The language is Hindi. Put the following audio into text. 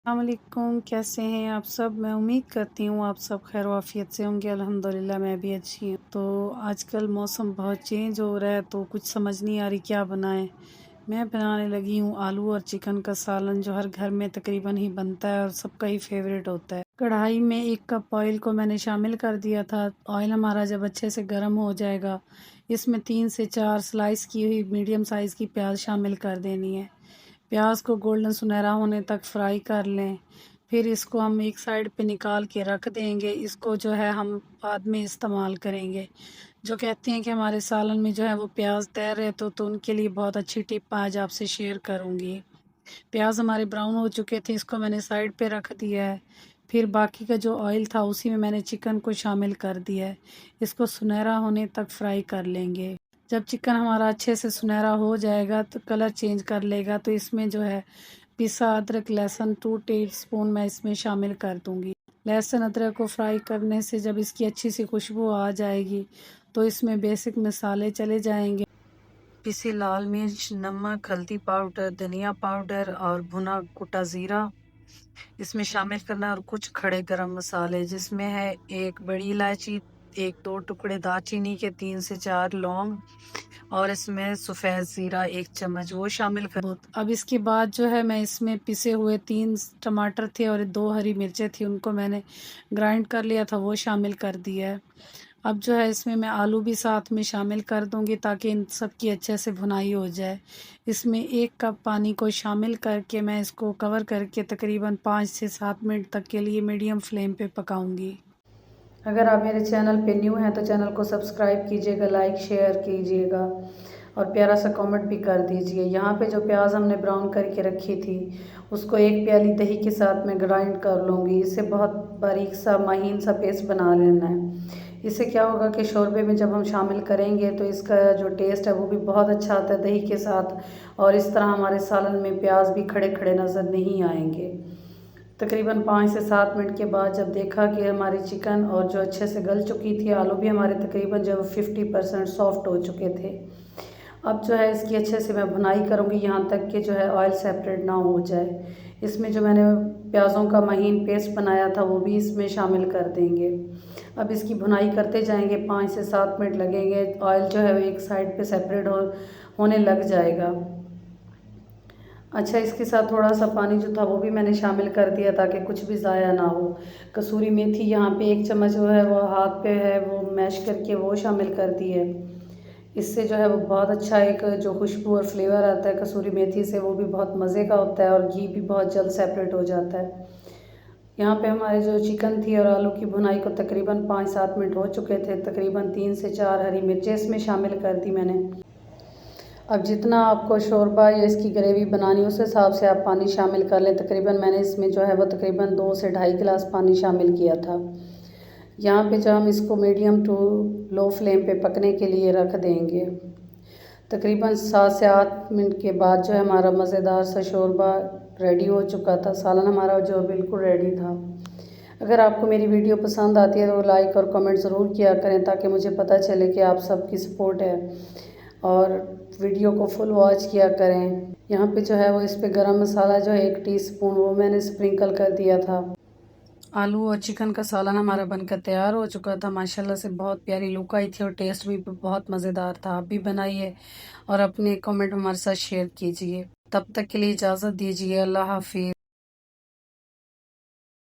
अस्सलामुअलैकुम, कैसे हैं आप सब? मैं उम्मीद करती हूँ आप सब खैर वाफ़ियत से होंगे। अल्हम्दुलिल्लाह मैं भी अच्छी हूँ। तो आजकल मौसम बहुत चेंज हो रहा है तो कुछ समझ नहीं आ रही क्या बनाएँ। मैं बनाने लगी हूँ आलू और चिकन का सालन जो हर घर में तकरीबन ही बनता है और सबका ही फ़ेवरेट होता है। कढ़ाई में 1 कप ऑयल को मैंने शामिल कर दिया था। ऑयल हमारा जब अच्छे से गर्म हो जाएगा, इसमें 3 से 4 स्लाइस की हुई मीडियम साइज़ की प्याज़ शामिल कर देनी है। प्याज को गोल्डन सुनहरा होने तक फ्राई कर लें। फिर इसको हम एक साइड पे निकाल के रख देंगे। इसको जो है हम बाद में इस्तेमाल करेंगे। जो कहते हैं कि हमारे सालन में जो है वो प्याज तैर रहे तो उनके लिए बहुत अच्छी टिप आज आपसे शेयर करूँगी। प्याज हमारे ब्राउन हो चुके थे, इसको मैंने साइड पे रख दिया है। फिर बाकी का जो ऑयल था उसी में मैंने चिकन को शामिल कर दिया है। इसको सुनहरा होने तक फ्राई कर लेंगे। जब चिकन हमारा अच्छे से सुनहरा हो जाएगा तो कलर चेंज कर लेगा तो इसमें जो है पिसा अदरक लहसुन 2 टीस्पून मैं इसमें शामिल कर दूंगी। लहसुन अदरक को फ्राई करने से जब इसकी अच्छी सी खुशबू आ जाएगी तो इसमें बेसिक मसाले चले जाएंगे। पिसी लाल मिर्च, नमक, हल्दी पाउडर, धनिया पाउडर और भुना कुटा ज़ीरा इसमें शामिल करना और कुछ खड़े गरम मसाले जिसमें है 1 बड़ी इलायची, 1-2 टुकड़े दालचीनी के, 3 से 4 लौंग और इसमें सफ़ेद ज़ीरा 1 चम्मच वो शामिल कर। अब इसके बाद जो है मैं इसमें पिसे हुए 3 टमाटर थे और 2 हरी मिर्चें थी, उनको मैंने ग्राइंड कर लिया था, वो शामिल कर दिया है। अब जो है इसमें मैं आलू भी साथ में शामिल कर दूंगी ताकि इन सब की अच्छे से भुनाई हो जाए। इसमें 1 कप पानी को शामिल करके मैं इसको कवर करके तकरीबन 5 से 7 मिनट तक के लिए मीडियम फ्लेम पे पकाऊंगी। अगर आप मेरे चैनल पे न्यू हैं तो चैनल को सब्सक्राइब कीजिएगा, लाइक शेयर कीजिएगा और प्यारा सा कमेंट भी कर दीजिए। यहाँ पे जो प्याज हमने ब्राउन करके रखी थी उसको 1 प्याली दही के साथ में ग्राइंड कर लूँगी। इसे बहुत बारीक सा महीन सा पेस्ट बना लेना है। इससे क्या होगा कि शोरबे में जब हम शामिल करेंगे तो इसका जो टेस्ट है वो भी बहुत अच्छा आता है दही के साथ, और इस तरह हमारे सालन में प्याज भी खड़े खड़े नज़र नहीं आएंगे। तकरीबन 5 से 7 मिनट के बाद जब देखा कि हमारी चिकन और जो अच्छे से गल चुकी थी, आलू भी हमारे तकरीबन जो 50% सॉफ्ट हो चुके थे। अब जो है इसकी अच्छे से मैं भुनाई करूँगी यहाँ तक कि जो है ऑयल सेपरेट ना हो जाए। इसमें जो मैंने प्याज़ों का महीन पेस्ट बनाया था वो भी इसमें शामिल कर देंगे। अब इसकी भुनाई करते जाएंगे, 5 से 7 मिनट लगेंगे। ऑयल जो है वो एक साइड पे सेपरेट होने लग जाएगा। अच्छा, इसके साथ थोड़ा सा पानी जो था वो भी मैंने शामिल कर दिया ताकि कुछ भी ज़ाया ना हो। कसूरी मेथी यहाँ पे 1 चम्मच जो है वो हाथ पे है वो मैश करके वो शामिल कर दी है। इससे जो है वो बहुत अच्छा एक जो खुशबू और फ्लेवर आता है कसूरी मेथी से वो भी बहुत मज़े का होता है और घी भी बहुत जल्द सेपरेट हो जाता है। यहाँ पे हमारे जो चिकन थी और आलू की भुनाई को तकरीबन 5-7 मिनट हो चुके थे। तकरीबन 3 से 4 हरी मिर्चें इसमें शामिल कर दी मैंने। अब जितना आपको शोरबा या इसकी ग्रेवी बनानी उस हिसाब से आप पानी शामिल कर लें। तकरीबन मैंने इसमें जो है वो तकरीबन 2 से ढाई गिलास पानी शामिल किया था। यहाँ पे जो हम इसको मीडियम टू लो फ्लेम पे पकने के लिए रख देंगे। तकरीबन 7 से 8 मिनट के बाद जो है हमारा मज़ेदार सा शोरबा रेडी हो चुका था। सालन हमारा जो बिल्कुल रेडी था। अगर आपको मेरी वीडियो पसंद आती है तो लाइक और कमेंट ज़रूर किया करें ताकि मुझे पता चले कि आप सबकी सपोर्ट है, और वीडियो को फुल वॉच किया करें। यहाँ पे जो है वो इस पे गरम मसाला जो है 1 टीस्पून वो मैंने स्प्रिंकल कर दिया था। आलू और चिकन का सालन हमारा बनकर तैयार हो चुका था। माशाल्लाह से बहुत प्यारी लुक आई थी और टेस्ट भी बहुत मज़ेदार था। आप भी बनाइए और अपने कमेंट हमारे साथ शेयर कीजिए। तब तक के लिए इजाज़त दीजिए। अल्लाह हाफिज़।